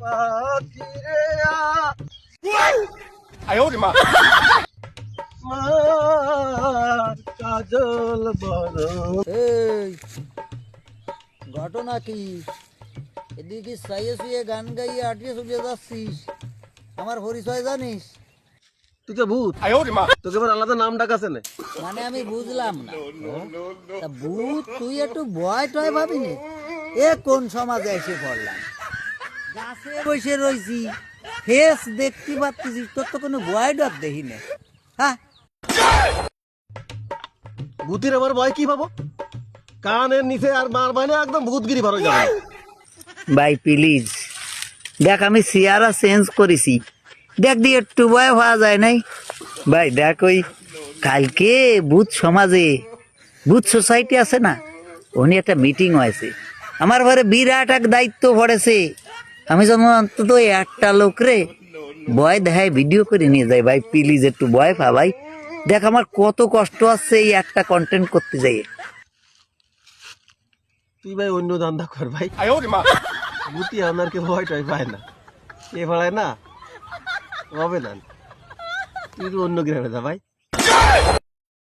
পাখি রে মার কাজল বড়। এই ঘটনা কি? এদিকে সাইয়ে শুয়ে গান গাইয়ে আটিয়ে চলে যাচ্ছিস, আমার পরিচয় জানিস? তুই তো ভূত, তোকে এবার আলাদা নাম ডাকাছে না। মানে আমি বুঝলাম না। তা ভূত তুই একটু ভয় টয় ভাবি নে? এ কোন সমাজে এসে পড়লাম? গাছে বসে রয়েছি, ফেস দেখতে পাচ্ছিস, তোর তো কোনো ভয় ডর দেখি না। হ্যাঁ, ভূতের আবার ভয় কি পাবো? কানের নিচে আর মার বাইনে একদম ভূতগিরি ভরে যাবে। ভাই প্লিজ দেখ, আমি চেহারা চেঞ্জ করেছি, দেখ দিয়ে একটু ভয় হওয়া যায় নাই? ভাই দেখ, ওই কালকে ভূত সমাজে, ভূত সোসাইটি আছে না, উনি একটা মিটিং হয়েছে, আমার ঘরে বিরাট এক দায়িত্ব পড়েছে। আমি যেন অন্তত একটা লোক রে ভয় দেখায় ভিডিও করে নিয়ে যাই। ভাই প্লিজ একটু ভয় পা ভাই, দেখ আমার কত কষ্ট আছে এই একটা কন্টেন্ট করতে যাই। তুই ভাই অন্য ধান্দা কর ভাই। ভূতি আপনার কে ভয় টয় পায় না, কে ভাড়ায় না হবে না। তুই তো অন্য গ্রামে যা ভাই।